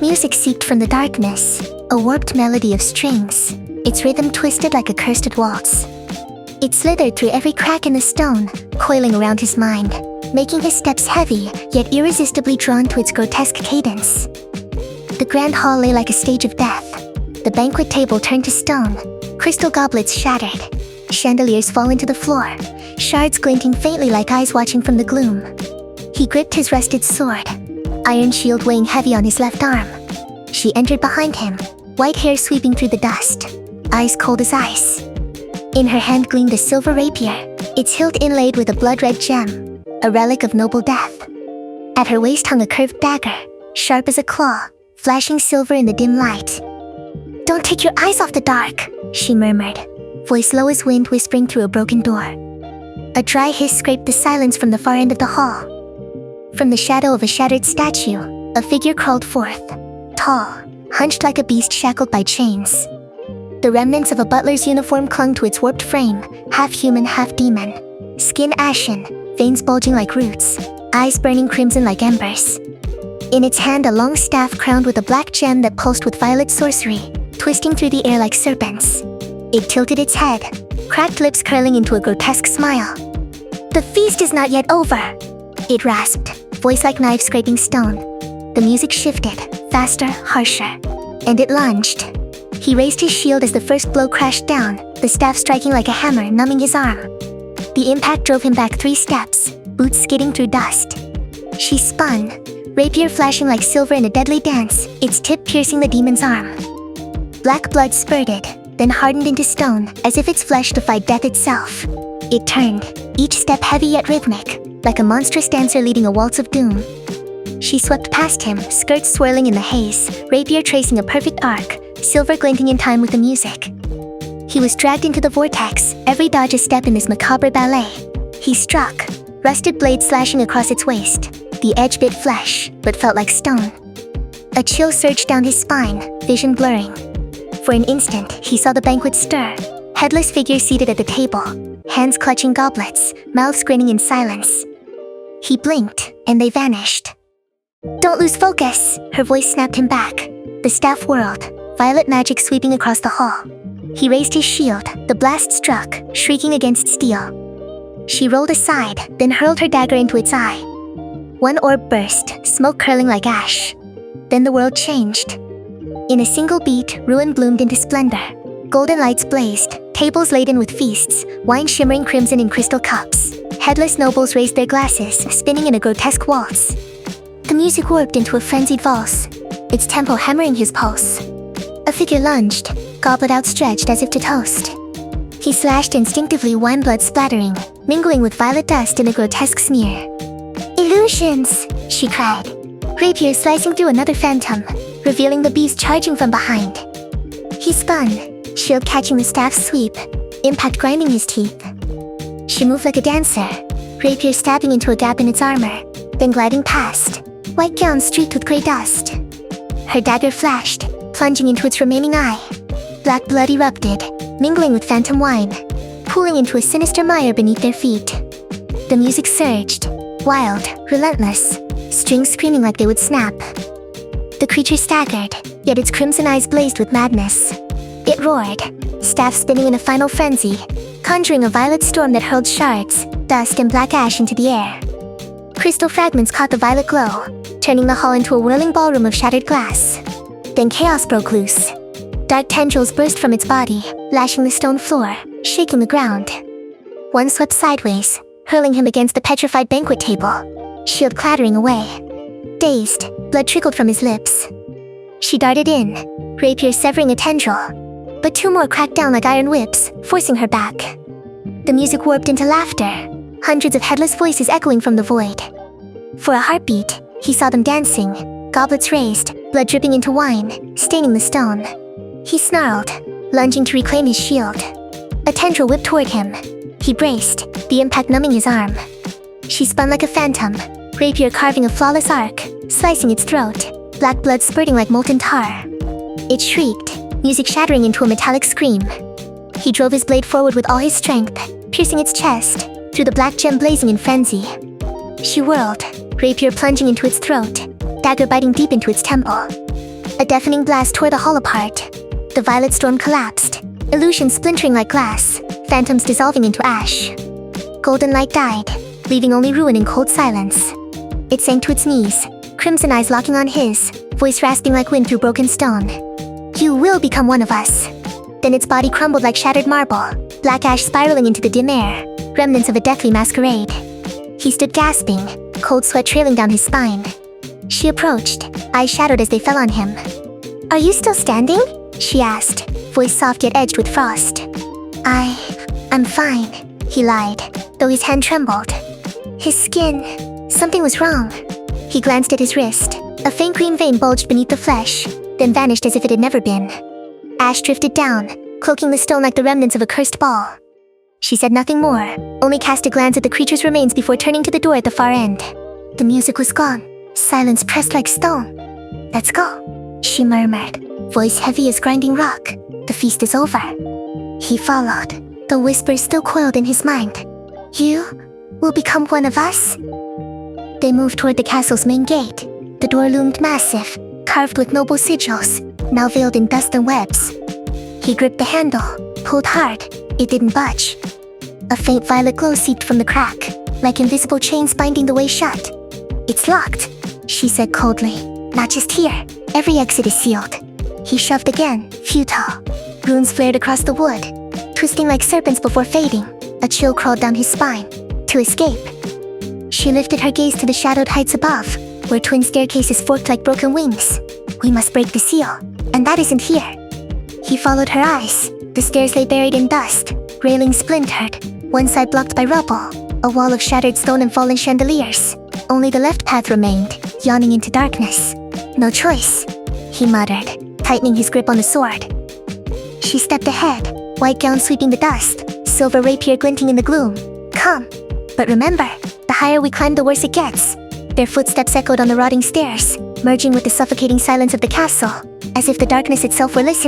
Music seeped from the darkness, a warped melody of strings, its rhythm twisted like a cursed waltz. It slithered through every crack in the stone, coiling around his mind, making his steps heavy, yet irresistibly drawn to its grotesque cadence. The grand hall lay like a stage of death. The banquet table turned to stone, crystal goblets shattered, chandeliers fallen to the floor, shards glinting faintly like eyes watching from the gloom. He gripped his rusted sword, iron shield weighing heavy on his left arm. She entered behind him, white hair sweeping through the dust, eyes cold as ice. In her hand gleamed a silver rapier, its hilt inlaid with a blood-red gem, a relic of noble death. At her waist hung a curved dagger, sharp as a claw, flashing silver in the dim light. "Don't take your eyes off the dark," she murmured, voice low as wind whispering through a broken door. A dry hiss scraped the silence from the far end of the hall. From the shadow of a shattered statue, a figure crawled forth, tall, hunched like a beast shackled by chains. The remnants of a butler's uniform clung to its warped frame, half human, half demon. Skin ashen, veins bulging like roots, eyes burning crimson like embers. In its hand a long staff crowned with a black gem that pulsed with violet sorcery, twisting through the air like serpents. It tilted its head, cracked lips curling into a grotesque smile. "The feast is not yet over," it rasped, voice like knives scraping stone. The music shifted, faster, harsher, and it lunged. He raised his shield as the first blow crashed down, the staff striking like a hammer, numbing his arm. The impact drove him back 3 steps, boots skidding through dust. She spun, rapier flashing like silver in a deadly dance, its tip piercing the demon's arm. Black blood spurted, then hardened into stone, as if its flesh defied death itself. It turned, each step heavy yet rhythmic, like a monstrous dancer leading a waltz of doom. She swept past him, skirts swirling in the haze, rapier tracing a perfect arc, silver glinting in time with the music. He was dragged into the vortex, every dodge a step in this macabre ballet. He struck, rusted blade slashing across its waist. The edge bit flesh, but felt like stone. A chill surged down his spine, vision blurring. For an instant, he saw the banquet stir, headless figure seated at the table, hands clutching goblets, mouths grinning in silence. He blinked, and they vanished. "Don't lose focus," her voice snapped him back. The staff whirled, violet magic sweeping across the hall. He raised his shield, the blast struck, shrieking against steel. She rolled aside, then hurled her dagger into its eye. One orb burst, smoke curling like ash. Then the world changed. In a single beat, ruin bloomed into splendor. Golden lights blazed, tables laden with feasts, wine shimmering crimson in crystal cups. Headless nobles raised their glasses, spinning in a grotesque waltz. The music warped into a frenzied valse, its tempo hammering his pulse. A figure lunged, goblet outstretched as if to toast. He slashed instinctively, wine blood splattering, mingling with violet dust in a grotesque smear. "Illusions!" she cried, rapier slicing through another phantom, revealing the beast charging from behind. He spun, shield catching the staff's sweep, impact grinding his teeth. She moved like a dancer, rapier stabbing into a gap in its armor, then gliding past, white gown streaked with grey dust. Her dagger flashed, plunging into its remaining eye. Black blood erupted, mingling with phantom wine, pooling into a sinister mire beneath their feet. The music surged, wild, relentless, strings screaming like they would snap. The creature staggered, yet its crimson eyes blazed with madness. It roared, staff spinning in a final frenzy, conjuring a violet storm that hurled shards, dust and black ash into the air. Crystal fragments caught the violet glow, turning the hall into a whirling ballroom of shattered glass. Then chaos broke loose. Dark tendrils burst from its body, lashing the stone floor, shaking the ground. One swept sideways, hurling him against the petrified banquet table, shield clattering away. Dazed, blood trickled from his lips. She darted in, rapier severing a tendril, but 2 more cracked down like iron whips, forcing her back. The music warped into laughter, hundreds of headless voices echoing from the void. For a heartbeat, he saw them dancing, goblets raised, blood dripping into wine, staining the stone. He snarled, lunging to reclaim his shield. A tendril whipped toward him. He braced, the impact numbing his arm. She spun like a phantom, rapier carving a flawless arc, slicing its throat, black blood spurting like molten tar. It shrieked, music shattering into a metallic scream. He drove his blade forward with all his strength, piercing its chest, through the black gem blazing in frenzy. She whirled, rapier plunging into its throat, dagger biting deep into its temple. A deafening blast tore the hall apart. The violet storm collapsed, illusions splintering like glass, phantoms dissolving into ash. Golden light died, leaving only ruin and cold silence. It sank to its knees, crimson eyes locking on his, voice rasping like wind through broken stone. You will become one of us. Then its body crumbled like shattered marble, black ash spiraling into the dim air, remnants of a deathly masquerade. He stood gasping, cold sweat trailing down his spine. She approached, eyes shadowed as they fell on him. Are you still standing? She asked, voice soft yet edged with frost. I'm fine, he lied, though his hand trembled. His skin, something was wrong. He glanced at his wrist. A faint green vein bulged beneath the flesh, then vanished as if it had never been. Ash drifted down, cloaking the stone like the remnants of a cursed ball. She said nothing more, only cast a glance at the creature's remains before turning to the door at the far end. The music was gone, silence pressed like stone. Let's go, she murmured, voice heavy as grinding rock. The feast is over. He followed, the whispers still coiled in his mind. You will become one of us? They moved toward the castle's main gate. The door loomed massive, carved with noble sigils, now veiled in dust and webs. He gripped the handle, pulled hard. It didn't budge. A faint violet glow seeped from the crack, like invisible chains binding the way shut. It's locked, she said coldly. Not just here. Every exit is sealed. He shoved again, futile. Runes flared across the wood, twisting like serpents before fading. A chill crawled down his spine. To escape. She lifted her gaze to the shadowed heights above, where twin staircases forked like broken wings. We must break the seal, and that isn't here. He followed her eyes. The stairs lay buried in dust, railings splintered, one side blocked by rubble, a wall of shattered stone and fallen chandeliers. Only the left path remained, yawning into darkness. No choice, he muttered, tightening his grip on the sword. She stepped ahead, white gown sweeping the dust, silver rapier glinting in the gloom. Come. But remember, the higher we climb, the worse it gets. Their footsteps echoed on the rotting stairs, merging with the suffocating silence of the castle, as if the darkness itself were listening.